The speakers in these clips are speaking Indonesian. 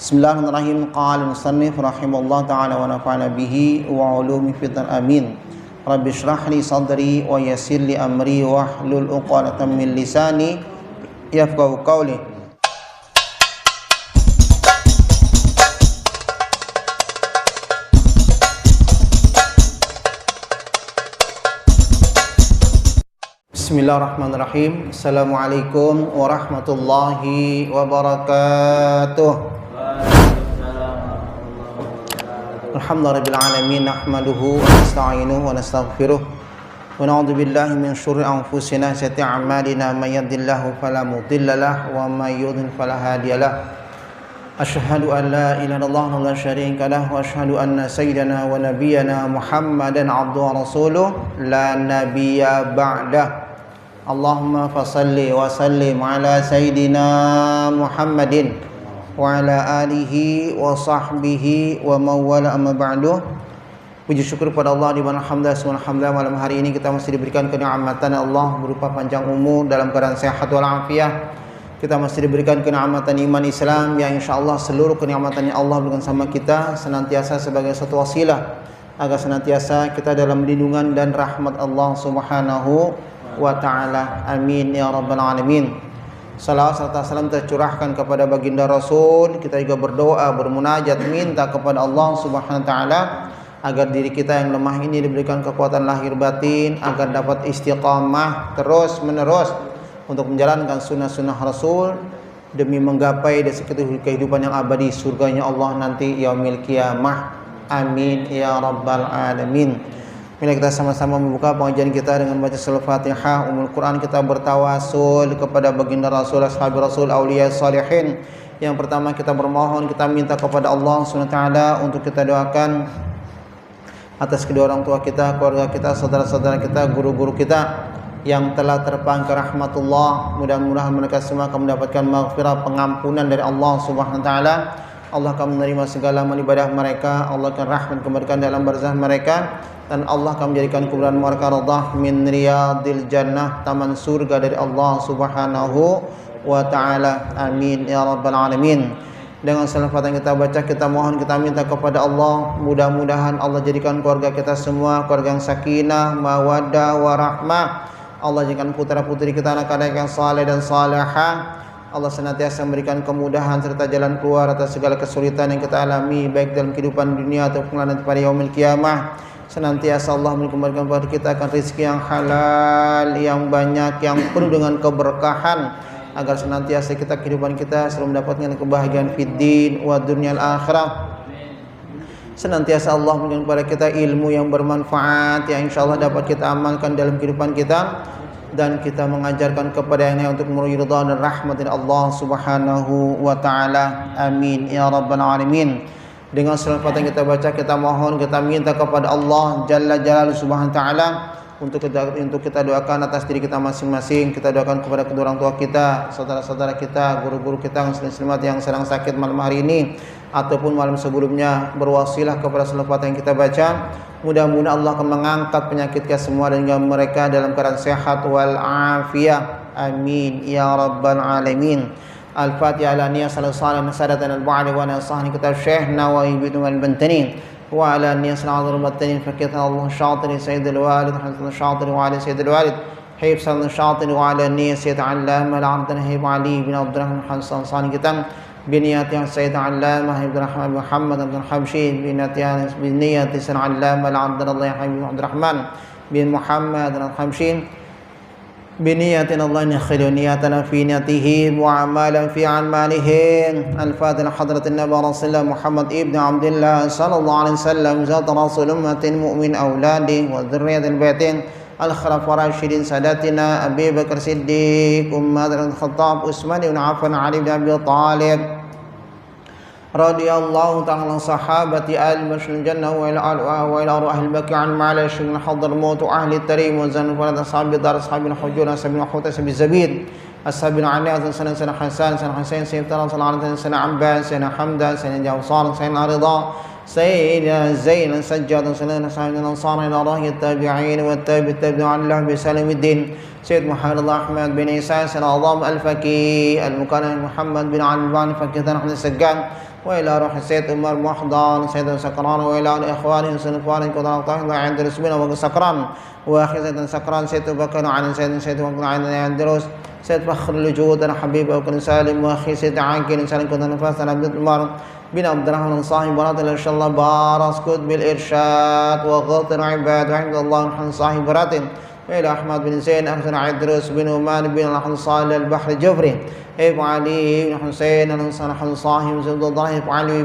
Bismillahirrahmanirrahim. Qala al-musannif rahimallahu ta'ala wa nafa'ana bihi wa ulumi fitan amin. Rabbi shrah li sadri wa yassir li amri wa hlul 'uqdatam min lisani yafqahu qawli. Bismillahirrahmanirrahim. Assalamualaikum warahmatullahi wabarakatuh. Alhamdulillahirabbil alamin, nahmaduhu wa nasta'inuhu wa nastaghfiruh wa na'udzu billahi min syururi anfusina wa sayyiati a'malina, may yahdihillahu fala mudilla lahu wa may yudlil fala hadiyalah. Asyhadu an la ilaha illallah wa la syarika lahu wa asyhadu anna sayyidana wa nabiyyana Muhammadan 'abduhu wa rasuluh la nabiyya ba'dah. Allahumma fasalli wa sallim ala sayyidina Muhammadin wa ala alihi wa sahbihi wa mawala amma ba'du. Puji syukur pada Allah di mana alhamdulillah malam hari ini kita masih diberikan kenikmatan Allah berupa panjang umur dalam keadaan sehat walafiat. Kita masih diberikan kenikmatan iman Islam yang insyaallah seluruh kenikmatannya Allah berikan sama kita senantiasa sebagai satu wasilah agar senantiasa kita dalam lindungan dan rahmat Allah Subhanahu wa ta'ala. Amin ya rabbal alamin. Salawat serta salam tercurahkan kepada baginda Rasul. Kita juga berdoa, bermunajat, minta kepada Allah Subhanahu wa ta'ala agar diri kita yang lemah ini diberikan kekuatan lahir batin, agar dapat istiqamah terus menerus untuk menjalankan sunnah-sunnah Rasul demi menggapai kehidupan yang abadi, surganya Allah nanti yaumil qiyamah. Amin ya rabbal alamin. Mari kita sama-sama membuka pengajian kita dengan baca surah Fatihah, Ummul Quran. Kita bertawasul kepada baginda Rasul, ashabi Rasul, auliya salihin. Yang pertama kita bermohon, kita minta kepada Allah Subhanahu wa taala untuk kita doakan atas kedua orang tua kita, keluarga kita, saudara-saudara kita, guru-guru kita yang telah terpangkar rahmatullah. Mudah-mudahan mereka semua akan mendapatkan maghfirah, pengampunan dari Allah Subhanahu wa taala. Allah akan menerima segala amal ibadah mereka. Allah akan rahmat kemerdekaan dalam barzah mereka, dan Allah akan menjadikan kuburan mereka radhah min riyadil jannah, taman surga dari Allah Subhanahu wa taala. Amin ya rabbal alamin. Dengan salawat yang kita baca, kita mohon, kita minta kepada Allah, mudah-mudahan Allah jadikan keluarga kita semua keluarga yang sakinah, mawaddah, warahmah. Allah jadikan putra-putri kita anak-anak yang saleh dan salihah. Allah senantiasa memberikan kemudahan serta jalan keluar atas segala kesulitan yang kita alami, baik dalam kehidupan dunia ataupun nanti pada yaumil qiyamah. Senantiasa Allah memberikan kepada kita akan rezeki yang halal, yang banyak, yang penuh dengan keberkahan, agar senantiasa kehidupan kita selalu mendapatkan kebahagiaan fid din wa dunyal akhirah. Senantiasa Allah memberikan kepada kita ilmu yang bermanfaat yang insyaallah dapat kita amalkan dalam kehidupan kita, dan kita mengajarkan kepada yang lain untuk menuju ridha dan rahmat dari Allah Subhanahu wa taala. Amin ya rabbal alamin. Dengan selawat yang kita baca, kita mohon, kita minta kepada Allah Jalla Jalaluhu Subhanahu wa taala untuk kita doakan atas diri kita masing-masing. Kita doakan kepada kedua orang tua kita, saudara-saudara kita, guru-guru kita, muslimat yang sedang sakit malam hari ini ataupun malam sebelumnya, berwasilah kepada selawat yang kita baca. Mudah-mudahan Allah akan mengangkat penyakit kita semua dan juga mereka dalam keadaan sehat wal afiyah. Amin ya rabbal alamin. Al-Fatihah ala niyah sallallahu alaihi wasallam al-ba'li wa nasahni kitab Syekh Nawawi bin al-Bantani wa ala niyah sallallahu alaihi wasallam fakita Allah syatiri sayyidul walid hasan syatiri wa ala sayyidul walid hayb sallallahu syatiri wa ala niyah sayyid allama al-abdan hayb ali bin Abdurrahman hasan sani kitab biniyat yang sayyid allama hayb Abdurrahman Muhammad Abdul Habsyi biniyat sayyid allama al-abdullah hayb Abdurrahman bin Muhammad al-Habsyi بنية الله نخل نياتنا في نيته وعمالا في أعماله. الفاتحة حضرة النبي رسول الله محمد ابن عبد الله صلى الله عليه وسلم زاد رسول أمة مؤمن أولاده وذرية البيت الخلفاء الراشدين ساداتنا أبي بكر الصديق عمر بن الخطاب عثمان بن عفان علي بن أبي طالب رضي الله تعالى عن صحابة آل بشر الجنة وإلى أرواح البكي عن معالي الشيخ حضر الموت وأهل التريم وزن فرد أصحاب الدار أصحاب الحجون أصحاب الحوت أصحاب الزبيد أصحاب العلي سنة حسان سنة حسين سنة ترى صلى الله عليه وسلم عباس سنة حمدا سنة جوصار سنة رضا سيدنا زين سجاد سلام سعيد الأنصار إلى راهي التابعين والتابعين عن الله بسلام الدين سيد محمد الله أحمد بن إساس العظام الفكي المكرم محمد بن علي بن فكي نحن السجان وإلى روح السيد عمر محضان سيد سكران وإلى إخوانه سنفوان كثر طاهر عند رسمنا وسكران وأخي سيد سكران سيد بكر عن سيد بكر عن أندلس سيد فخر الوجود أنا حبيب وكن سالم وأخي سيد عاقل سالم كثر نفاس عبد عمر بن عبد الرحمن صاحب برات إن شاء الله بارسكت بالإرشاد وغلط عباد وعند الله نحن صاحب برات وإلى أحمد بن زين أحسن عدروس بن عمان بن الحسن صالح البحر الجفري إب علي بن حسين الحسن صاحب زبد الله إب علي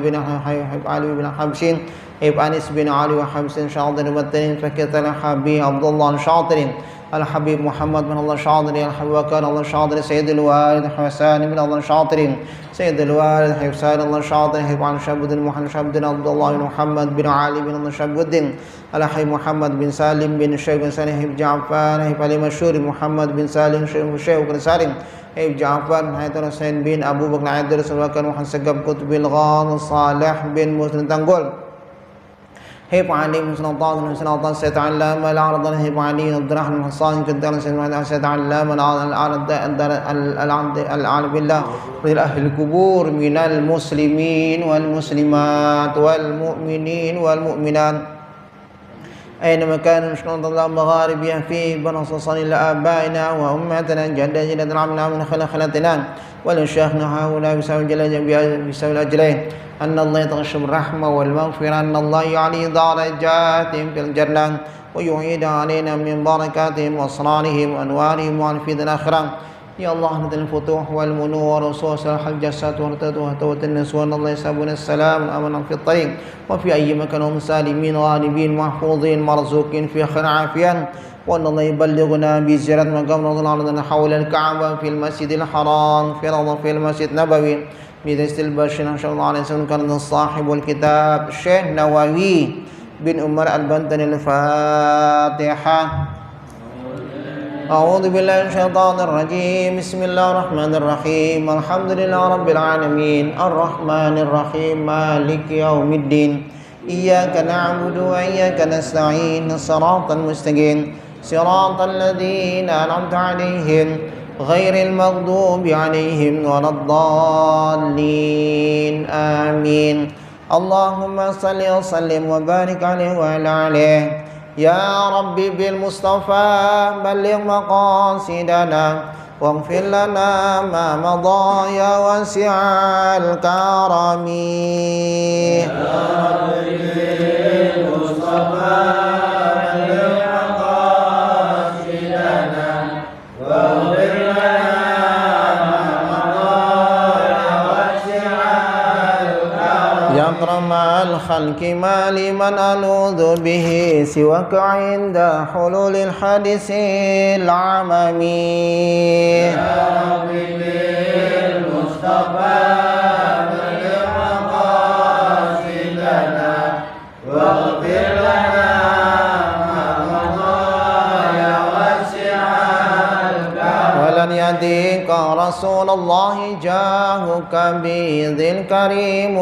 بن حبشين إب أنس بن علي وحبس شاطر المتنين فكت الحبيب عبد الله الشاطر الحبيب محمد بن الله الشاطري الحبيب وكان الله الشاطري سيد الوالد حسان بن الله الشاطري سيد الوالد حسان الله الشاطري حبيب عن شاب محمد شاب عبد الله بن محمد بن علي بن الله شاب الدين الحبيب محمد بن سالم بن الشيخ بن سالم حبيب جعفر حبيب علي مشهور محمد بن سالم الشيخ بن سالم حبيب جعفر حيث حسين بن أبو بكر عدرس وكان محمد سقب كتب الغان صالح بن مسلم تنقل هيب علي مسلطان سيتعلم العرض هيب علي عبد الرحمن الحصان جدا سيتعلم العرض بالله لأهل القبور من المسلمين والمسلمات والمؤمنين والمؤمنات أينما كان نشكر الله مغاربيا فيه بنصصا إلى آبائنا وأمهاتنا جدنا عمنا من خلقنا ولشيخنا هؤلاء بسبب الأجلين أن الله يتغشى بالرحمة والمغفرة أن الله يعلي درجاتهم في الجنة ويعيد علينا من بركاتهم وأسرارهم وأنوارهم وعلى الآخرة يا الله نزل الفتوح والمنور وصوص الجسات وهتوت الناس وأن الله يسابون السلام أمنا في الطريق وفي أي مكان هم سالمين غالبين محفوظين مرزوقين في خير عافية وأن الله يبلغنا بزيارة مقام رضوان حول الكعبة في المسجد الحرام في المسجد النبوي بذات البشر إن شاء الله عليه وسلم كان صاحب الكتاب الشيخ نووي بن عمر البنتني الفاتحة أعوذ بالله من الشيطان الرجيم بسم الله الرحمن الرحيم الحمد لله رب العالمين الرحمن الرحيم مالك يوم الدين إياك نعبد وإياك نستعين صراط المستقيم صراط الذين أنعمت عليهم غير المغضوب عليهم ولا الضالين آمين اللهم صل وسلم وبارك عليه وعلى عليه يا ربي بالمصطفى بلغ مقاصدنا واغفر لنا ما مضى يا واسع الكرم يا ربي بالمصطفى بلغ مقاصدنا واغفر لنا ما مضى يا واسع الكرم يا أكرم الخلق ما لمن ألوذ به سواك عند حلول الحادث العممي يا ربي بالمصطفى بلغ مقاصدنا واغفر لنا ما مضى يا واسع الكرم ولن يهديك رسول الله جاهك بذي الكريم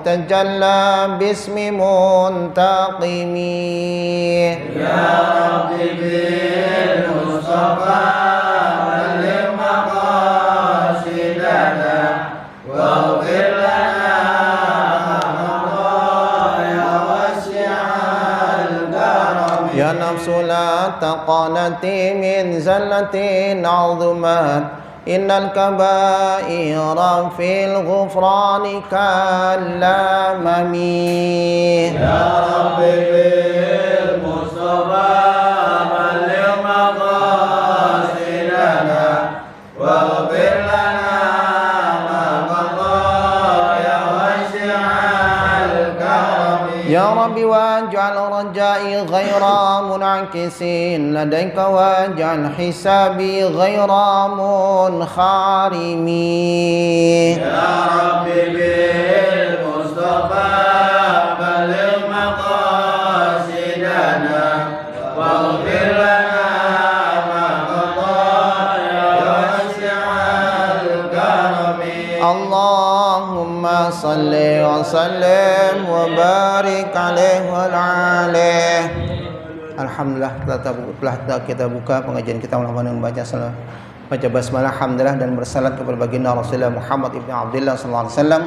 تجلى باسم منتقم يا ربي بالمصطفى بلغ مقاصدنا واغفر لنا ما مضى يا واسع الكرم يا نفس لا تقنطي من زلة عظمت إن الكبائر في الغفران كالأمم يا ربي بالمصطفى بلغ مقاصدنا واغفر لنا ما مضى يا واسع الكرم يا ربي واجعل رجائي غير منعكسين لديك واجعل حسابي غير منخرم يا ربي بالمصطفى بلغ مقاصدنا واغفر لنا ما مضى يا واسع الكرم اللهم Allahumma salli wa sallim wa barik alaihi wa alihi. Alhamdulillah telah kita buka pengajian kita dengan baca basmalah, alhamdulillah, dan bersalat kepada baginda Rasulullah Muhammad ibn Abdullah sallallahu alaihi wasallam,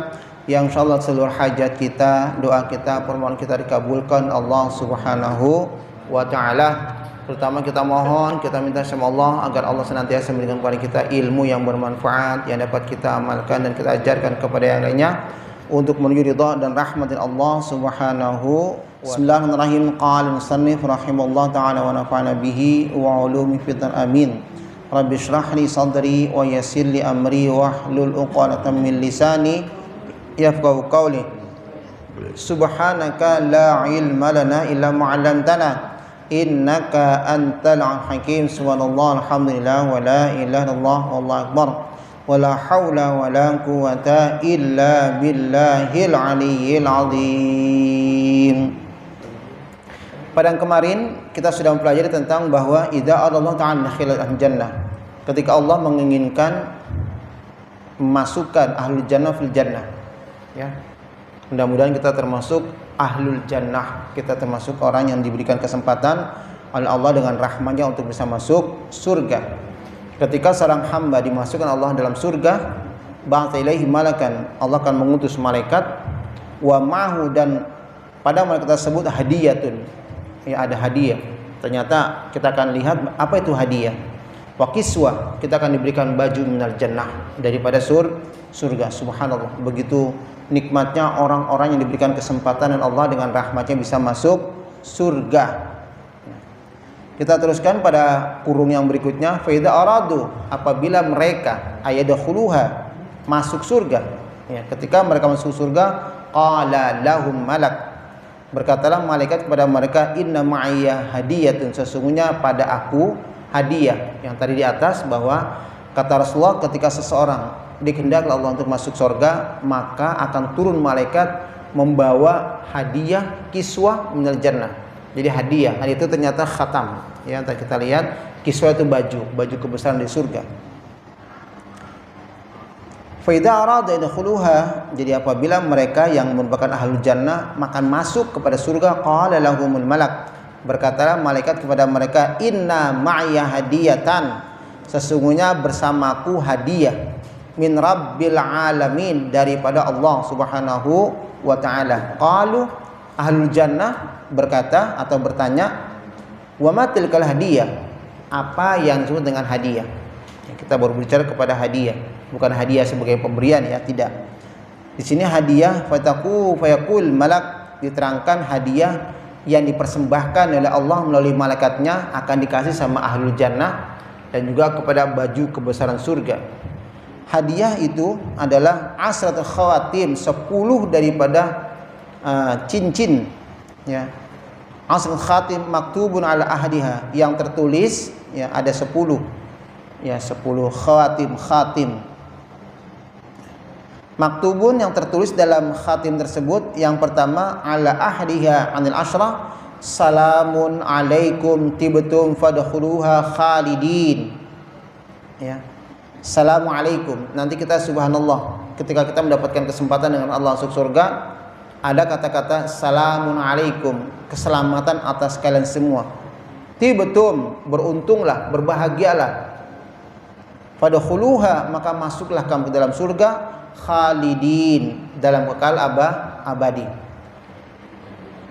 yang insyaallah seluruh hajat kita, doa kita, permohonan kita dikabulkan Allah Subhanahu wa taala. Terutama kita mohon, kita minta sama Allah agar Allah senantiasa memberikan kepada kita ilmu yang bermanfaat, yang dapat kita amalkan dan kita ajarkan kepada yang lainnya untuk menuju ridha dan rahmat Allah Subhanahu. Bismillahirrahmanirrahim. Qala al-musannif rahimallahu ta'ala wa nafa'ana bihi wa ulumi fiddin amin. Rabbi shrah li sadri wa yassir li amri wahlul 'uqdatam min lisani yafqahu qawli. Subhanaka la ilma lana illa ma 'allamtana innaka antal hakim. Subhanallah, alhamdulillah, wa la ilaha illallah, wallahu akbar, wa la haula wa la quwata illa billahil aliyyil azim. Pada yang kemarin kita sudah mempelajari tentang bahwa idza Allah ta'ala dakhilal jannah, ketika Allah menginginkan memasukkan ahlul jannah fil jannah, ya. Mudah-mudahan kita termasuk ahlul jannah, kita termasuk orang yang diberikan kesempatan oleh Allah dengan rahmatnya untuk bisa masuk surga. Ketika seorang hamba dimasukkan Allah dalam surga, ba'atsa ilaihi malakan, Allah akan mengutus malaikat, wa ma'hu, dan pada malaikat tersebut hadiyatun, ya, ada hadiah. Ternyata kita akan lihat apa itu hadiah. Wa kiswah, kita akan diberikan baju minal jannah, daripada surga. Subhanallah, begitu nikmatnya orang-orang yang diberikan kesempatan dan Allah dengan rahmatnya bisa masuk surga. Kita teruskan pada kurung yang berikutnya. Fa idza aradu, apabila mereka ayadkhuluha, masuk surga, ya, ketika mereka masuk surga, qala lahum malak, berkatalah malaikat kepada mereka, inna ma'iyya hadiyatun, sesungguhnya pada aku hadiah. Yang tadi di atas bahwa kata Rasulullah, ketika seseorang dikehendaki Allah untuk masuk surga, maka akan turun malaikat membawa hadiah kiswah minal jannah. Jadi hadiah itu ternyata khatam, ya. Nanti kita lihat kiswah itu baju kebesaran di surga. Fa idza arada yadkhuluha, jadi apabila mereka yang merupakan ahlul jannah makan masuk kepada surga, qala lahumul malak, berkatalah malaikat kepada mereka, inna ma'iyya hadiyatan, sesungguhnya bersamaku hadiah, min rabbil alamin, daripada Allah Subhanahu wa taala. Qalu, ahlul jannah berkata atau bertanya, wa ma tilkal hadiyah, apa yang disebut dengan hadiah? Kita baru berbicara kepada hadiah, bukan hadiah sebagai pemberian, ya, tidak. Di sini hadiah fayaqul malak, diterangkan hadiah yang dipersembahkan oleh Allah melalui malaikatnya akan dikasih sama ahlul jannah dan juga kepada baju kebesaran surga. Hadiah itu adalah asratul khawatim, 10 daripada cincin, ya. Asratul khatim maktubun ala ahdiha, yang tertulis, ya, ada 10, ya, 10 khatim. Maktubun, yang tertulis dalam khatim tersebut, yang pertama ala ahdiha anil asyrah, salamun alaikum tibtum fadkhuluha khalidin, ya. Assalamualaikum. Nanti kita subhanallah, ketika kita mendapatkan kesempatan dengan Allah masuk surga, ada kata-kata salamun alaikum, keselamatan atas kalian semua. Tibtum, beruntunglah, berbahagialah. Fadkhuluha, maka masuklah kamu ke dalam surga, khalidin, dalam kekal abadi.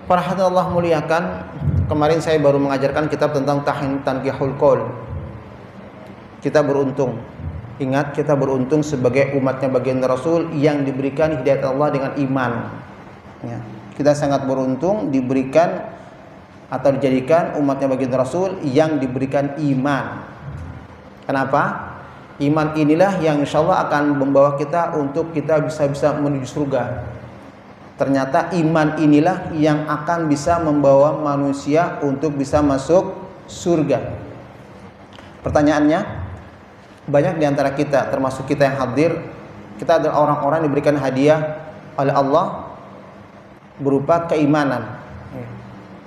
Para hadirin Allah muliakan, kemarin saya baru mengajarkan kitab tentang tankihul qaul. Kita beruntung. Ingat, kita beruntung sebagai umatnya baginda Rasul yang diberikan hidayat Allah dengan iman, ya. Kita sangat beruntung diberikan atau dijadikan umatnya baginda Rasul yang diberikan iman. Kenapa? Iman inilah yang insya Allah akan membawa kita untuk kita bisa menuju surga. Ternyata iman inilah yang akan bisa membawa manusia untuk bisa masuk surga. Pertanyaannya, banyak di antara kita, termasuk kita yang hadir, kita adalah orang-orang yang diberikan hadiah oleh Allah berupa keimanan, ya.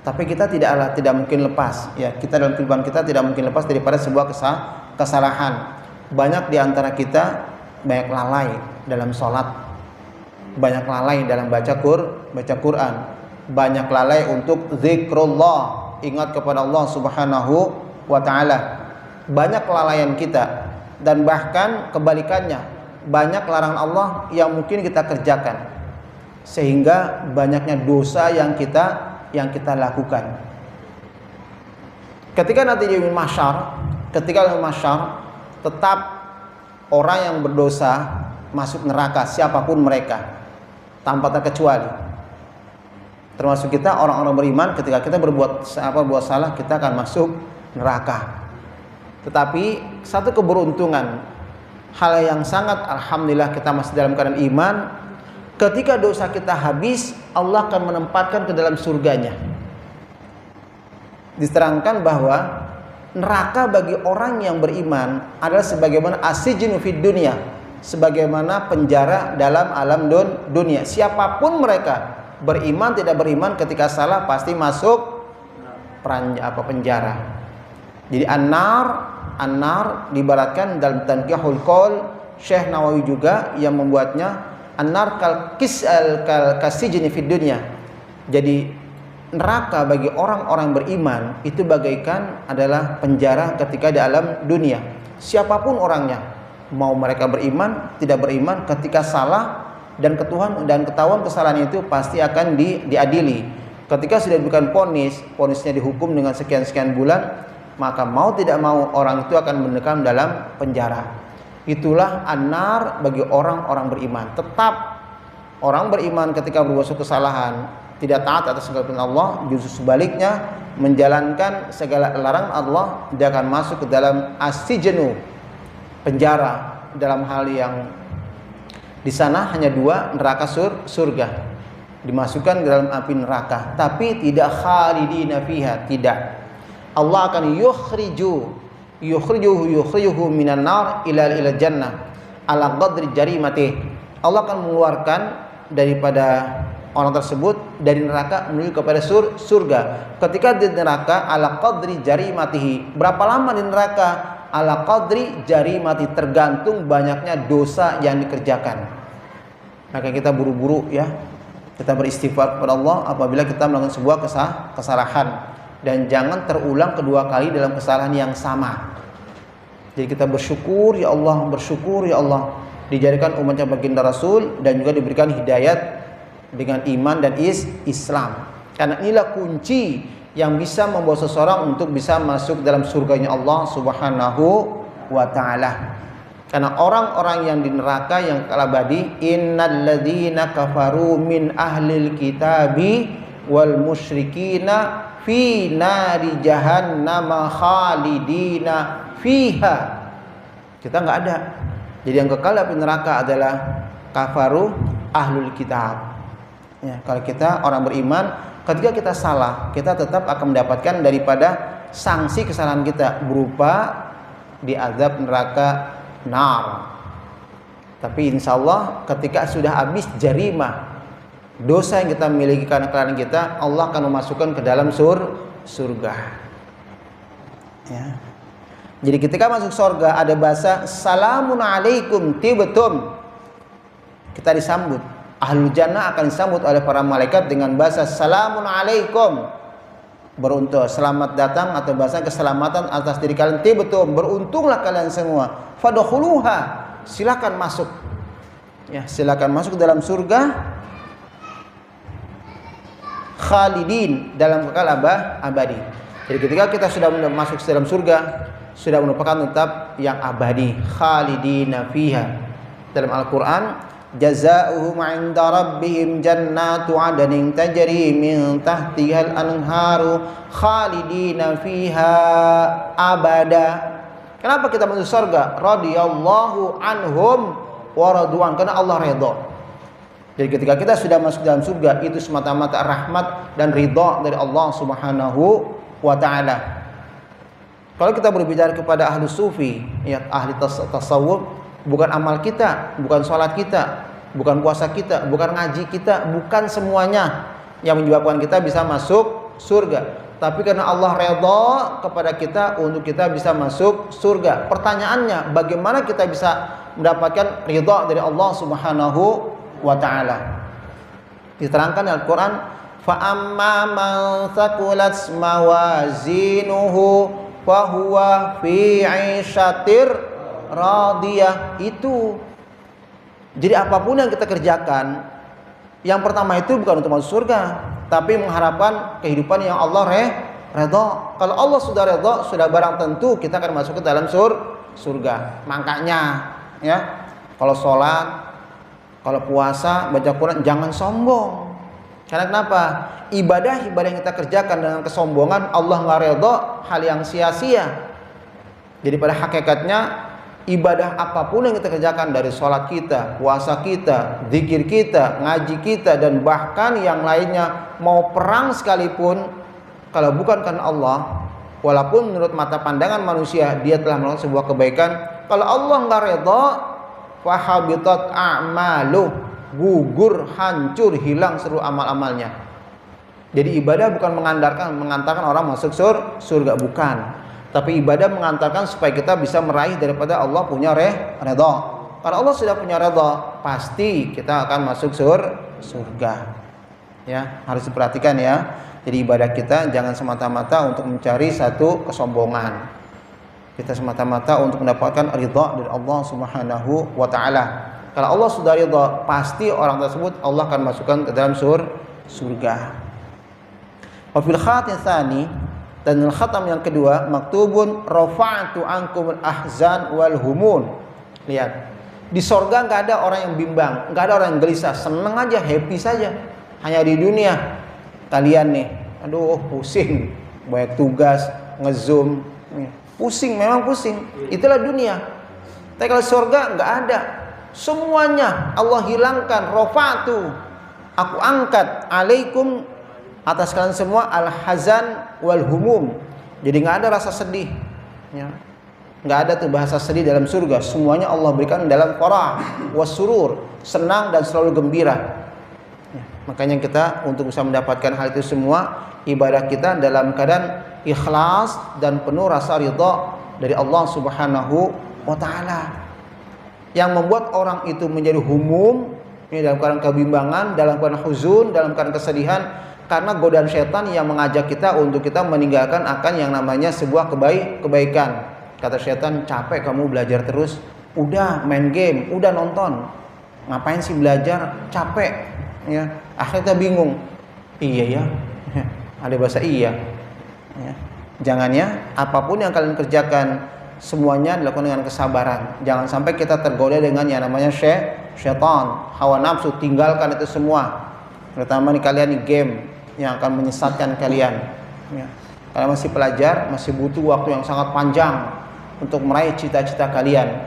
Tapi kita tidak mungkin lepas, ya. Kita dalam kehidupan kita tidak mungkin lepas daripada sebuah kesalahan. Banyak di antara kita banyak lalai dalam sholat, banyak lalai dalam baca Quran, banyak lalai untuk zikrullah, ingat kepada Allah Subhanahu wa taala. Banyak kelalaian kita, dan bahkan kebalikannya, banyak larangan Allah yang mungkin kita kerjakan, sehingga banyaknya dosa yang kita lakukan. Ketika nanti di mahsyar, tetap orang yang berdosa masuk neraka, siapapun mereka, tanpa terkecuali. Termasuk kita orang-orang beriman, ketika kita buat salah, kita akan masuk neraka. Tetapi satu keberuntungan, hal yang sangat alhamdulillah, kita masih dalam keadaan iman. Ketika dosa kita habis, Allah akan menempatkan ke dalam surganya. Diterangkan bahwa neraka bagi orang yang beriman adalah sebagaimana asijnu fid dunya, sebagaimana penjara dalam alam dunia. Siapapun mereka, beriman tidak beriman, ketika salah pasti masuk penjara. Jadi an-nar diibaratkan dalam Tanqihul Qaul, Syekh Nawawi juga yang membuatnya, an-nar kasijni fid dunya. Jadi neraka bagi orang-orang beriman itu bagaikan adalah penjara ketika di alam dunia. Siapapun orangnya, mau mereka beriman, tidak beriman, ketika salah dan ketahuan kesalahan itu pasti akan diadili. Ketika sudah diberikan ponisnya dihukum dengan sekian-sekian bulan, maka mau tidak mau orang itu akan mendekam dalam penjara. Itulah an-nar bagi orang-orang beriman. Tetap orang beriman ketika berbuat suatu kesalahan, tidak taat atas segala perintah Allah, justru sebaliknya menjalankan segala larangan Allah, dia akan masuk ke dalam asijnu, penjara, dalam hal yang di sana hanya dua, neraka surga. Dimasukkan ke dalam api neraka, tapi tidak khalidina fiha, tidak. Allah akan yukhrijuhu minan nar ila jannah ala qadri jarimati. Allah akan mengeluarkan daripada orang tersebut dari neraka menuju kepada surga. Ketika di neraka, ala qadri jarimatihi, berapa lama di neraka? Ala qadri jarimati, tergantung banyaknya dosa yang dikerjakan. Maka kita buru-buru ya, kita beristighfar kepada Allah apabila kita melakukan sebuah kesalahan, dan jangan terulang kedua kali dalam kesalahan yang sama. Jadi kita bersyukur ya Allah, dijadikan umatnya baginda Rasul, dan juga diberikan hidayat dengan iman dan Islam. Karena inilah kunci yang bisa membawa seseorang untuk bisa masuk dalam surganya Allah Subhanahu wa taala. Karena orang-orang yang di neraka yang kekal abadi, innalladzina kafaru min ahlil kitabi wal musyrikina fi nari jahannam khalidina fiha. Kita nggak ada. Jadi yang kekal api neraka adalah kafaru ahlul kitab. Ya, kalau kita orang beriman, ketika kita salah, kita tetap akan mendapatkan daripada sanksi kesalahan kita berupa diazab neraka nar. Tapi insya Allah ketika sudah habis jarimah, dosa yang kita miliki karena kesalahan kita, Allah akan memasukkan ke dalam surga. Ya. Jadi ketika masuk surga ada bahasa salamun alaikum tibtum. Kita disambut. Ahlul jannah akan disambut oleh para malaikat dengan bahasa salamun alaikum, beruntung, selamat datang, atau bahasa keselamatan atas diri kalian, tibtum, beruntunglah kalian semua, fadkhuluha, silakan masuk. Ya, silakan masuk dalam surga, khalidin, dalam kekal abadi. Jadi ketika kita sudah masuk ke dalam surga, sudah merupakan tetap yang abadi, khalidina fiha. Dalam Al-Qur'an, jazaohum 'inda rabbihim jannatu 'adnin tajri min tahtihal anharu khalidina fiha abada. Kenapa kita masuk surga? Radhiyallahu anhum wa radwan, karena Allah redha. Jadi ketika kita sudah masuk dalam surga, itu semata-mata rahmat dan ridha dari Allah Subhanahu wa taala. Kalau kita berbicara kepada ahli sufi, ya ahli tasawuf, bukan amal kita, bukan sholat kita, bukan puasa kita, bukan ngaji kita, bukan semuanya yang menyebabkan kita bisa masuk surga. Tapi karena Allah redha kepada kita untuk kita bisa masuk surga. Pertanyaannya, bagaimana kita bisa mendapatkan ridha dari Allah Subhanahu wa ta'ala. Diterangkan dalam Al-Quran, fa amma man thaqulat mawazinuhu fa huwa fi 'ishatir radiyah. Itu. Jadi apapun yang kita kerjakan, yang pertama itu bukan untuk masuk surga, tapi mengharapkan kehidupan yang Allah redha. Kalau Allah sudah redha, sudah barang tentu kita akan masuk ke dalam surga. Makanya ya, kalau sholat, kalau puasa, baca Quran, jangan sombong. Karena kenapa? Ibadah yang kita kerjakan dengan kesombongan, Allah nggak redha, hal yang sia-sia. Jadi pada hakikatnya ibadah apapun yang kita kerjakan, dari sholat kita, puasa kita, zikir kita, ngaji kita, dan bahkan yang lainnya, mau perang sekalipun, kalau bukan karena Allah, walaupun menurut mata pandangan manusia dia telah melakukan sebuah kebaikan, kalau Allah nggak redha, fahabitat a'malu, gugur, hancur, hilang seluruh amal-amalnya. Jadi ibadah bukan mengantarkan orang masuk surga, bukan. Tapi ibadah mengantarkan supaya kita bisa meraih daripada Allah punya redha. Kalau Allah sudah punya redha, pasti kita akan masuk surga. Ya, harus diperhatikan ya. Jadi ibadah kita jangan semata-mata untuk mencari satu kesombongan. Kita semata-mata untuk mendapatkan ridha dari Allah Subhanahu wa taala. Kalau Allah sudah ridha, pasti orang tersebut Allah akan masukkan ke dalam surga. Wa fil khatim tsani, dan khatam yang kedua, maktubun rafa'tu ankum al-ahzan wal humun. Lihat, di surga enggak ada orang yang bimbang, enggak ada orang yang gelisah, senang aja, happy saja. Hanya di dunia kalian nih, aduh pusing, banyak tugas, ngezoom, pusing, memang pusing. Itulah dunia. Tapi kalau surga enggak ada. Semuanya Allah hilangkan. Rafa'tu, aku angkat, alaikum, atas kalian semua, al-hazan wal humum. Jadi enggak ada rasa sedih ya. Enggak ada tuh bahasa sedih dalam surga. Semuanya Allah berikan dalam farah wasurur, senang dan selalu gembira ya. Makanya kita untuk bisa mendapatkan hal itu semua, ibadah kita dalam keadaan ikhlas dan penuh rasa ridha dari Allah Subhanahu wa taala. Yang membuat orang itu menjadi humum, ini dalam keadaan kebimbangan, dalam keadaan huzun, dalam keadaan kesedihan, karena godaan setan yang mengajak kita untuk kita meninggalkan akan yang namanya sebuah kebaikan. Kata setan, capek kamu belajar terus, udah main game, udah nonton, ngapain sih belajar, capek ya. Akhirnya bingung, iya ya, ada bahasa iya ya. Jangan ya, apapun yang kalian kerjakan semuanya dilakukan dengan kesabaran. Jangan sampai kita tergoda dengan yang namanya syaitan, hawa nafsu. Tinggalkan itu semua. Terutama nih kalian di game yang akan menyesatkan kalian ya. Kalian masih pelajar, masih butuh waktu yang sangat panjang untuk meraih cita-cita kalian.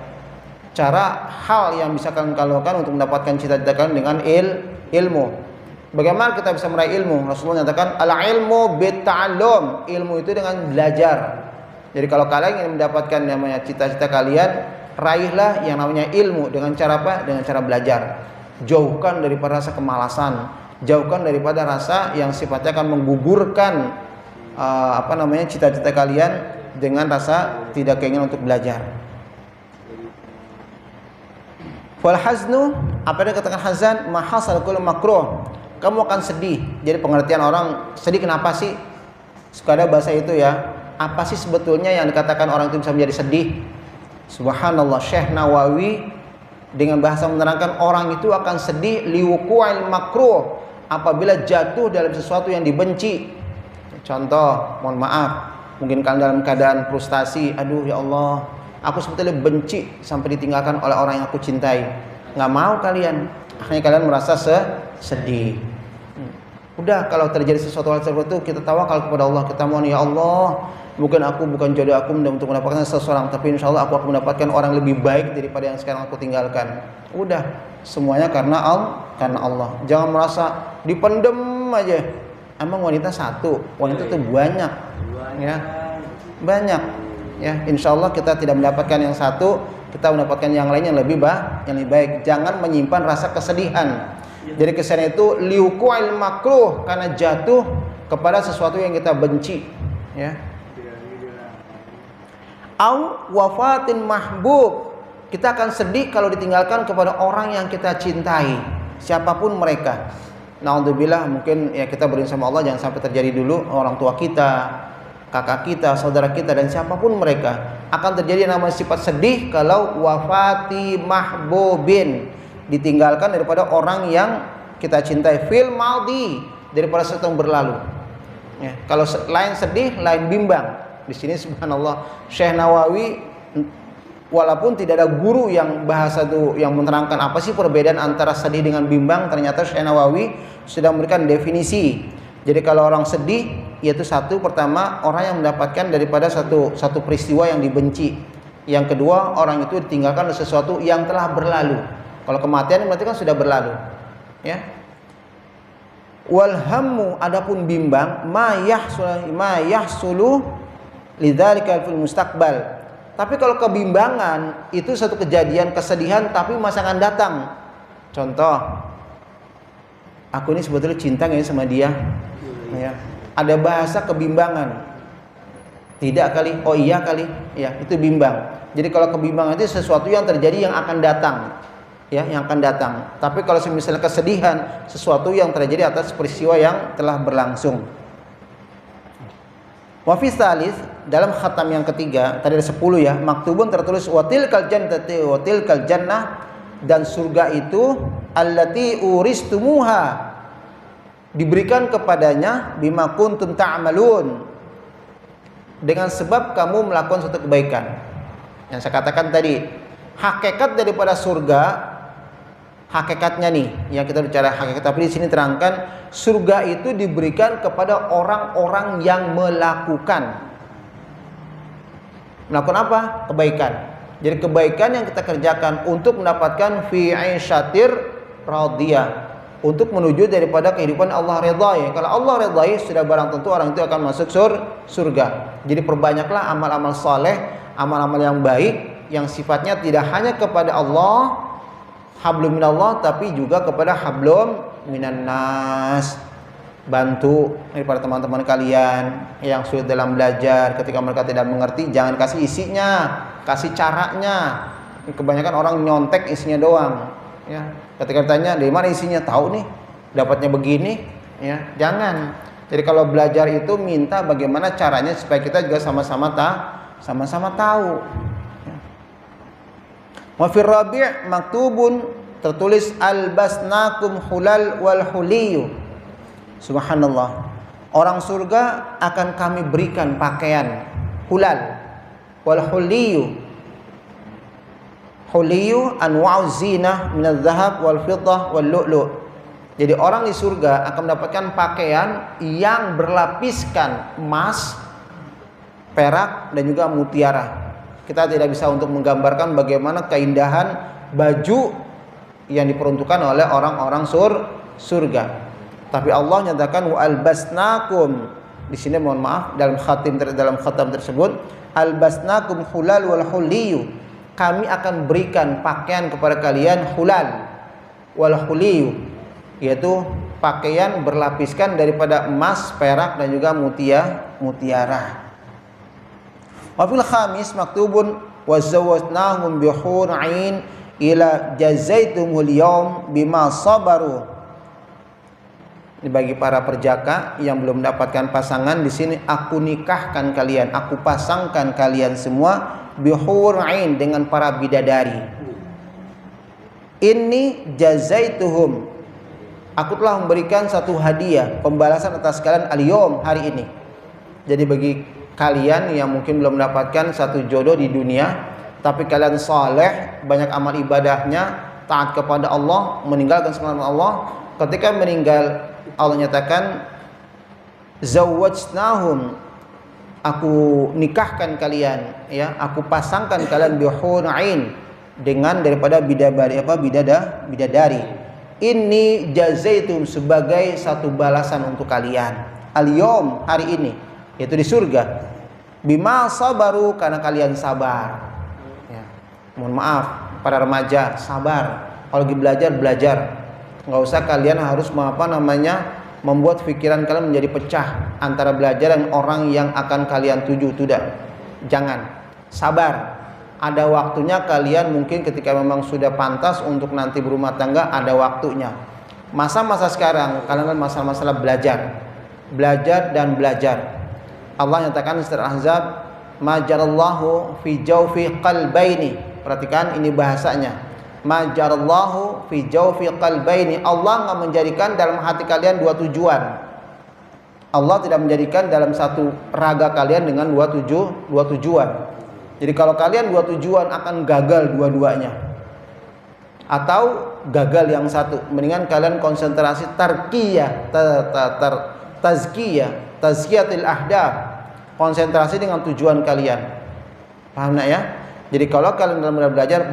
Hal yang bisa kalian lakukan untuk mendapatkan cita-cita kalian dengan ilmu. Bagaimana kita bisa meraih ilmu? Rasulullah nyatakan, al-ilmu bitta'allum, ilmu itu dengan belajar. Jadi kalau kalian ingin mendapatkan namanya cita-cita kalian, raihlah yang namanya ilmu dengan cara apa? Dengan cara belajar. Jauhkan daripada rasa kemalasan, jauhkan daripada rasa yang sifatnya akan menggugurkan cita-cita kalian dengan rasa tidak keinginan untuk belajar. Wal haznu, apa yang dikatakan hazan? Mahasal kullu makruh. Kamu akan sedih. Jadi pengertian orang sedih kenapa sih? Suka ada bahasa itu ya. Apa sih sebetulnya yang dikatakan orang itu bisa menjadi sedih? Subhanallah, Syekh Nawawi dengan bahasa menerangkan orang itu akan sedih liwuqu'il makruh, apabila jatuh dalam sesuatu yang dibenci. Contoh, mohon maaf, mungkin kalian dalam keadaan frustasi, aduh ya Allah, aku sebetulnya benci sampai ditinggalkan oleh orang yang aku cintai. Nggak mau kalian, akhirnya kalian merasa sedih. Udah, kalau terjadi sesuatu hal seperti itu, kita tawakal kepada Allah. Kita mohon, ya Allah, bukan jodoh aku untuk mendapatkan seseorang, tapi insya Allah aku akan mendapatkan orang lebih baik daripada yang sekarang aku tinggalkan. Udah, semuanya karena Allah. Jangan merasa dipendem aja. Emang wanita satu, wanita itu banyak ya, banyak ya. Insya Allah kita tidak mendapatkan yang satu, kita mendapatkan yang lain yang lebih baik. Jangan menyimpan rasa kesedihan. Jadi kesan itu liuqu'il makruh, karena jatuh kepada sesuatu yang kita benci ya. Au wafatin mahbub, kita akan sedih kalau ditinggalkan kepada orang yang kita cintai. siapapun mereka. Naudzubillah, mungkin ya kita berdoa sama Allah jangan sampai terjadi dulu orang tua kita, kakak kita, saudara kita, dan siapapun mereka. Akan terjadi namanya sifat sedih kalau wafati mahbubin, ditinggalkan daripada orang yang kita cintai, fil maldi, daripada sesuatu yang berlalu. Ya, kalau lain sedih, lain bimbang. Di sini subhanallah, Syekh Nawawi walaupun tidak ada guru yang bahasa itu yang menerangkan apa sih perbedaan antara sedih dengan bimbang, ternyata Syekh Nawawi sudah memberikan definisi. Jadi kalau orang sedih, yaitu satu, pertama orang yang mendapatkan daripada satu peristiwa yang dibenci. Yang kedua, orang itu ditinggalkan oleh sesuatu yang telah berlalu. Kalau kematian berarti kan sudah berlalu. Ya. Wal hammu, adapun bimbang, ma yahsulu lidzalika fil mustaqbal. Tapi kalau kebimbangan itu satu kejadian kesedihan tapi masa akan datang. Contoh, aku ini sebetulnya cinta nggak ya sama dia? Ya. Ada bahasa kebimbangan. Tidak kali, oh iya kali. Ya, itu bimbang. Jadi kalau kebimbangan itu sesuatu yang terjadi yang akan datang. Ya, yang akan datang. Tapi kalau misalnya kesedihan, sesuatu yang terjadi atas peristiwa yang telah berlangsung. Wa fi tsalits, dalam khatam yang ketiga, tadi ada 10 ya, maktubun tertulis watilkal jannati watilkal jannah, dan surga itu allati uristumuha, diberikan kepadanya bima kuntum ta'malun, dengan sebab kamu melakukan suatu kebaikan. Yang saya katakan tadi, hakikat daripada surga, hakikatnya nih yang kita bicara hakikat, tapi di sini terangkan surga itu diberikan kepada orang-orang yang melakukan apa? Kebaikan. Jadi kebaikan yang kita kerjakan untuk mendapatkan fi 'aisyatir radiyah, untuk menuju daripada kehidupan Allah ridhai. Kalau Allah ridhai, sudah barang tentu orang itu akan masuk surga. Jadi perbanyaklah amal-amal saleh, amal-amal yang baik yang sifatnya tidak hanya kepada Allah, hablum minallah, tapi juga kepada hablum minan nas. Bantu daripada teman-teman kalian yang sulit dalam belajar, ketika mereka tidak mengerti, jangan kasih isinya, kasih caranya. Kebanyakan orang nyontek isinya doang. Ya, ketika ditanya dari mana isinya, tahu nih, dapatnya begini. Ya, jangan. Jadi kalau belajar itu minta bagaimana caranya supaya kita juga sama-sama tahu. Wa fir rabi' maktubun, tertulis albasnakum hulal wal huliyu. Subhanallah, orang surga akan kami berikan pakaian hulal wal huliyu. Huliyu anwa'u zinah minadz zahab wal fiddah wal lu'lu'. Jadi orang di surga akan mendapatkan pakaian yang berlapiskan emas, perak, dan juga mutiara. Kita tidak bisa untuk menggambarkan bagaimana keindahan baju yang diperuntukkan oleh orang-orang surga. Tapi Allah nyatakan wa albasnakum. Di sini mohon maaf, dalam khatam tersebut albasnakum hulal wal huliyu. Kami akan berikan pakaian kepada kalian hulal wal huliyu, yaitu pakaian berlapiskan daripada emas, perak, dan juga mutiara. Wa fil khamis maktubun wa zawwajnahum bi hur 'ain ila jazaitumul yawm bima sabaru. Ini bagi para perjaka yang belum mendapatkan pasangan, di sini aku nikahkan kalian, aku pasangkan kalian semua bihur ain, dengan para bidadari. Ini jazaituhum, aku telah memberikan satu hadiah, pembalasan atas kalian al-yawm, hari ini. Jadi bagi kalian yang mungkin belum mendapatkan satu jodoh di dunia, tapi kalian saleh, banyak amal ibadahnya, taat kepada Allah, meninggalkan sembarangan Allah, ketika meninggal Allah nyatakan zawwajnahum, aku nikahkan kalian, ya, aku pasangkan kalian bihur ain, dengan daripada bidadari. Ini jazaitum, sebagai satu balasan untuk kalian al-yawm, hari ini, yaitu di surga, bima sabaru, karena kalian sabar. Ya. Mohon maaf para remaja, sabar. Kalau lagi belajar, nggak usah kalian harus membuat pikiran kalian menjadi pecah antara belajar dan orang yang akan kalian tuju. Tidak, jangan, sabar. Ada waktunya kalian mungkin ketika memang sudah pantas untuk nanti berumah tangga, ada waktunya. Masa-masa sekarang kalian masalah-masalah belajar dan belajar. Allah nyatakan di surat Ahzab, majarallahu fi jawfi qalbaini. Perhatikan ini bahasanya. Majarallahu fi jawfi qalbaini. Allah enggak menjadikan dalam hati kalian dua tujuan. Allah tidak menjadikan dalam satu raga kalian dengan dua tujuan. Jadi kalau kalian dua tujuan akan gagal dua-duanya. Atau gagal yang satu. Mendingan kalian konsentrasi tazkiyah, tazkiyatil ahdaf. Konsentrasi dengan tujuan kalian. Paham nak ya? Jadi kalau kalian dalam belajar,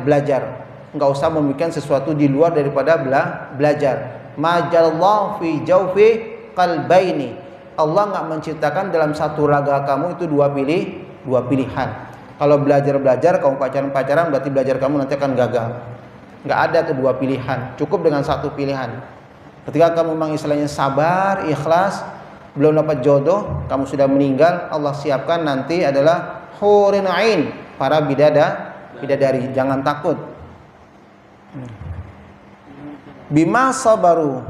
enggak usah memikirkan sesuatu di luar daripada belajar. Majallahu fi jawfi qalbaini. Allah enggak menciptakan dalam satu raga kamu itu dua pilihan. Kalau belajar, kamu pacaran berarti belajar kamu nanti akan gagal. Enggak ada tuh dua pilihan, cukup dengan satu pilihan. Ketika kamu memang istilahnya sabar, ikhlas, belum dapat jodoh, kamu sudah meninggal, Allah siapkan nanti adalah hurin ain, para bidadari. Jangan takut. Bima sabaru,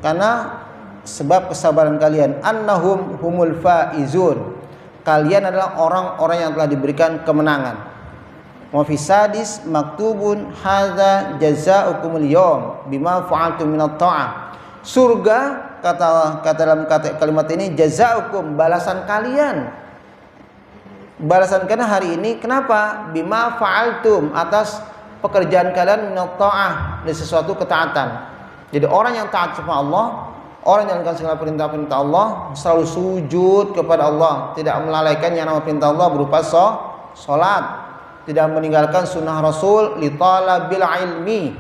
karena sebab kesabaran kalian, annahum humul faizun. Kalian adalah orang-orang yang telah diberikan kemenangan. Wa fi sadis maktubun hadza jazaa'ukumul yawm bima fa'altum minat ta'ah. Surga kata dalam kalimat ini jazaa'ukum, balasan kalian. Balasan kalian hari ini kenapa? Bima fa'altum, atas pekerjaan kalian minat ta'ah, dari sesuatu ketaatan. Jadi orang yang taat sama Allah, orang yang melakukan segala perintah-perintah Allah, selalu sujud kepada Allah, tidak melalaikan yang nama perintah Allah berupa salat, tidak meninggalkan sunnah Rasul li talabil ilmi.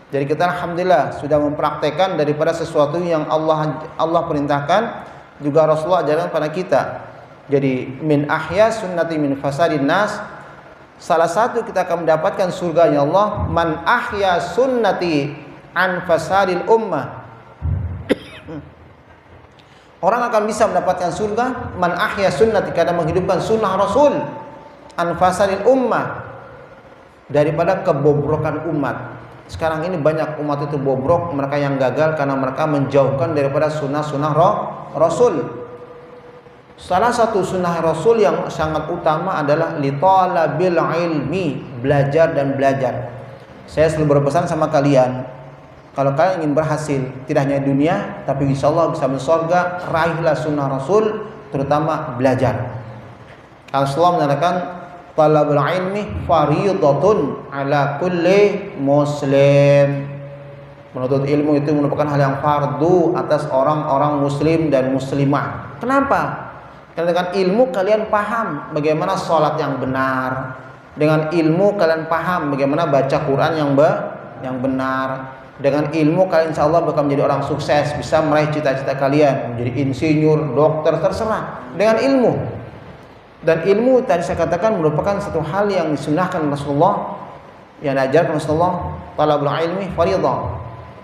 Jadi kita alhamdulillah sudah mempraktekkan daripada sesuatu yang Allah perintahkan, juga Rasulullah ajarkan pada kita. Jadi min ahya sunnati min fasadin nas, salah satu kita akan mendapatkan surganya Allah, man ahya sunnati an fasadil ummah. Orang akan bisa mendapatkan surga man ahya sunnati, karena menghidupkan sunnah Rasul, anfasalil ummah, daripada kebobrokan umat. Sekarang ini banyak umat itu bobrok, mereka yang gagal karena mereka menjauhkan daripada sunnah-sunnah Rasul. Salah satu sunnah Rasul yang sangat utama adalah litalabil ilmi, belajar dan belajar. Saya selalu berpesan sama kalian, kalau kalian ingin berhasil, tidak hanya dunia, tapi insya Allah bisa masuk surga, raihlah sunnah Rasul, terutama belajar. Rasulullah menyatakan, talabul ilmi fariidatun ala kulli muslim. Menuntut ilmu itu merupakan hal yang fardu atas orang-orang muslim dan muslimah. Kenapa? Karena dengan ilmu kalian paham bagaimana sholat yang benar. Dengan ilmu kalian paham bagaimana baca Quran yang benar. Dengan ilmu kalian insya Allah bakal menjadi orang sukses, bisa meraih cita-cita kalian, menjadi insinyur, dokter, terserah. Dengan ilmu. Dan ilmu tadi saya katakan merupakan satu hal yang disunnahkan Rasulullah, yang diajarkan Rasulullah. Talabul ilmi fardhu.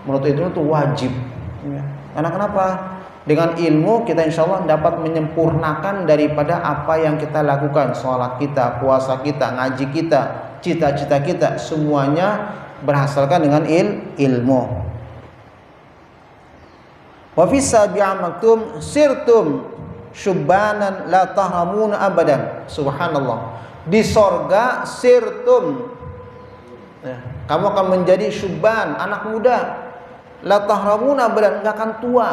Menurut itu wajib. Karena kenapa? Dengan ilmu kita insya Allah dapat menyempurnakan daripada apa yang kita lakukan. Sholat kita, puasa kita, ngaji kita, cita-cita kita, semuanya berhasilkan dengan ilmu. Wa fi sabi'a maktum sirtum syubbanan la tahramuna abadan. Subhanallah. Di sorga sirtum, kamu akan menjadi syubban, anak muda, la tahramuna abadan, enggak akan tua.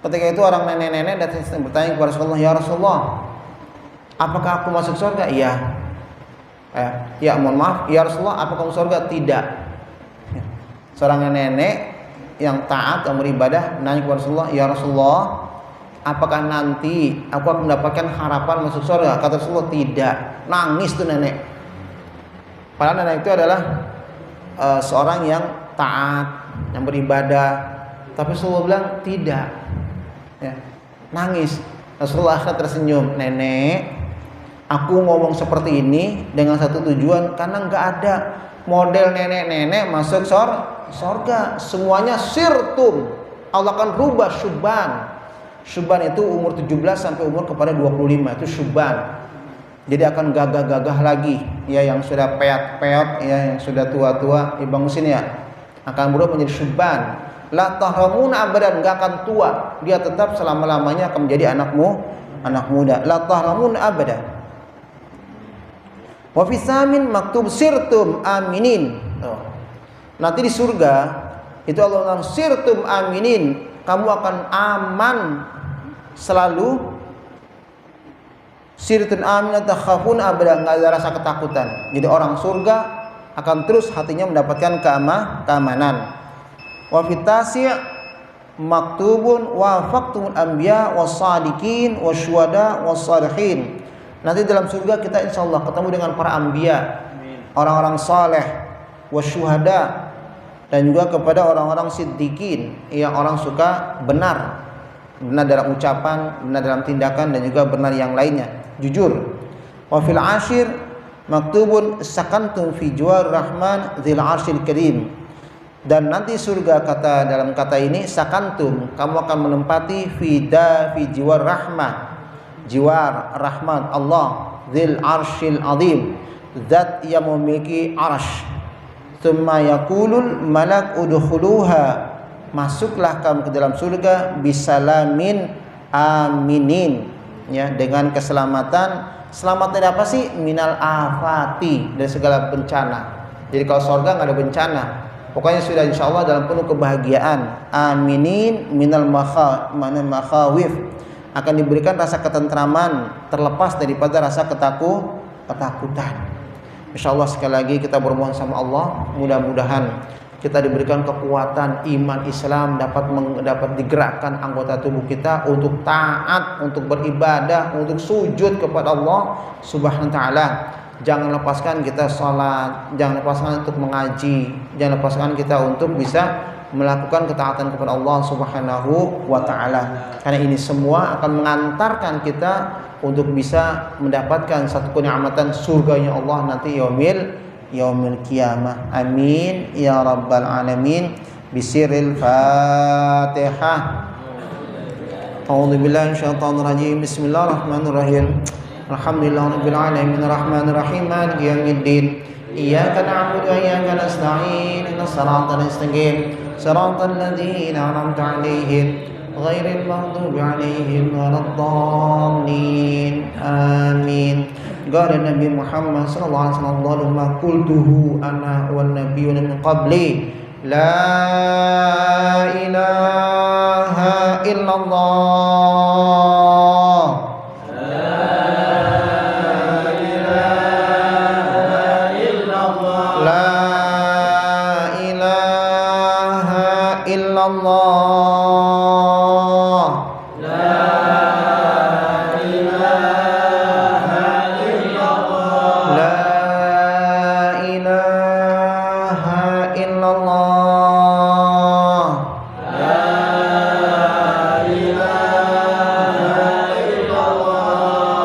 Ketika itu orang nenek-nenek datang bertanya kepada Rasulullah, ya Rasulullah, apakah aku masuk surga? Iya. Ya mohon maaf, ya Rasulullah, apa kamu surga? Tidak. Seorang nenek yang taat, yang beribadah, menanya kepada Rasulullah, ya Rasulullah, apakah nanti aku akan mendapatkan harapan masuk surga? Kata Rasulullah, tidak. Nangis tuh nenek. Padahal nenek itu adalah seorang yang taat, yang beribadah, tapi Rasulullah bilang tidak. Ya, nangis. Rasulullah tersenyum, nenek, aku ngomong seperti ini dengan satu tujuan, karena nggak ada model nenek-nenek masuk surga. Semuanya sirtum. Allah akan rubah syubban. Syubban itu umur 17 sampai umur kepada 25, itu syubban. Jadi akan gagah-gagah lagi, ya yang sudah peot-peot, ya yang sudah tua-tua, bangun sini ya. Akan berubah menjadi syubban. La tahramuna abadan, enggak akan tua. Dia tetap selama-lamanya akan menjadi anak muda. La tahramuna abadan. Wa fi samin maktub sirtum aminin. Nanti di surga itu Allah bilang sirtum aminin, kamu akan aman selalu. Sirtun amin takhafun abada, enggak ada rasa ketakutan. Jadi orang surga akan terus hatinya mendapatkan keamanan. Wa fitasi' maktubun wa faqtumul anbiya was-sadiqin wasyuhada was-salihin. Nanti dalam surga kita insyaallah ketemu dengan para anbiya, orang-orang saleh, wasyuhada, dan juga kepada orang-orang siddiqin, yang orang suka benar dalam ucapan, benar dalam tindakan, dan juga benar yang lainnya, jujur. Wa fil ashir maktubun sakantum fi juwar rahman dzil arsyil karim. Dan nanti surga kata dalam kata ini sakantum, kamu akan menempati fi jiwar rahmah, jiwar rahman Allah, dzil arsyil azim, zat yang memiliki arsy. Tsumma yaqulul malak udkhuluha, masuklah kamu ke dalam surga bisalamin aminin, ya, dengan keselamatan. Selamat dari apa sih? Minal afati, dari segala bencana. Jadi kalau surga nggak ada bencana, pokoknya sudah insya Allah dalam penuh kebahagiaan. Aminin minal makhawif, akan diberikan rasa ketentraman, terlepas daripada rasa ketakutan. Insya Allah sekali lagi kita bermohon sama Allah, mudah-mudahan kita diberikan kekuatan iman Islam, dapat digerakkan anggota tubuh kita untuk taat, untuk beribadah, untuk sujud kepada Allah Subhanahu wa taala. Jangan lepaskan kita salat, jangan lepaskan untuk mengaji, jangan lepaskan kita untuk bisa melakukan ketaatan kepada Allah Subhanahu wa taala. Karena ini semua akan mengantarkan kita untuk bisa mendapatkan satu kenikmatan surganya Allah nanti yaumil qiyamah. Amin ya rabbal alamin. Bisiril Fatihah. A'udzu billahi minasyaitonir rajim. Bismillahirrahmanirrahim. Alhamdulillahirabbil alamin arrahmanir rahim maliki yaumiddin. Iyyaka na'budu wa iyyaka nasta'in. Ihdinas siratal mustaqim. Siratal ladzina an'amta 'alaihim ghairil maghdubi 'alaihim waladdallin. Amin. Qala Nabi Muhammad sallallahu alaihi wasallam, "Allahumma qultuhu ana wan nabiyyun min qabli, la ilaha illallah, la ilaha illallah, la ilaha illallah."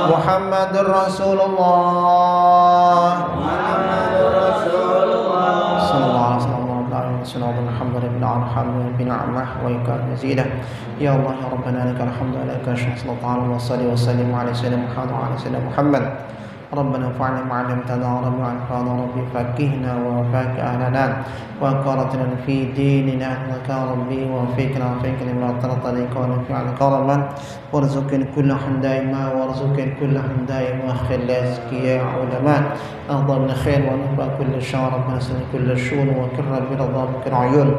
Muhammadur Rasulullah. Muhammadur Rasulullah. Sallallahu alaihi wasallam. Alhamdulillah bi ni'mah wa ikram jazilah. Ya Allah ya Rabbana lakal hamdu ala kulli syai'in. Sallallahu alaihi wa sallim ala sayyidina Muhammad wa ala sayyidina Muhammad. ربنا انفعنا ما علمتنا ورب انفعنا ربي فقهنا وفقه اهلنا وقرتنا في ديننا انك ربي وفقنا لما ترضى ونفعنا كرما وارزقنا كل حمد دائما وارزقنا كل حمد دائما خير الازكياء علماء افضل من خير ونفع كل شهر ربنا سن كل الشؤون وكر برضا بك العيون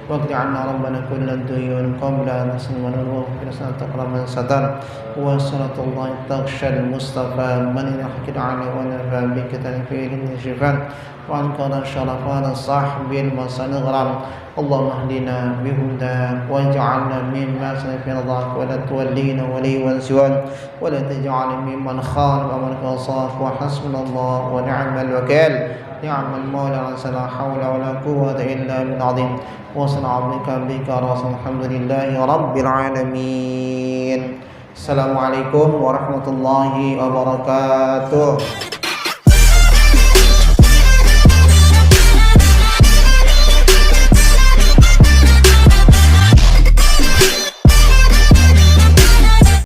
واقض عنا ربنا كل الديون قبل ان نسلم ونروح في سنه تقرا من صدر وصلاه الله تغشى المصطفى من يحكي عليه ونفع بك تنفيذ من شفاء وعن كان شرفان صاحب المصنغرم. اللهم اهدنا بهداك واجعلنا ممن سلف رضاك ولا تولينا وليا سواك ولا تجعل ممن خان ومن عصاك وحسبنا الله ونعم الوكيل نعم المولى لا حول ولا قوة إلا بالعظيم وصل عبدك بك رسول الحمد لله رب العالمين. Assalamualaikum warahmatullahi wabarakatuh.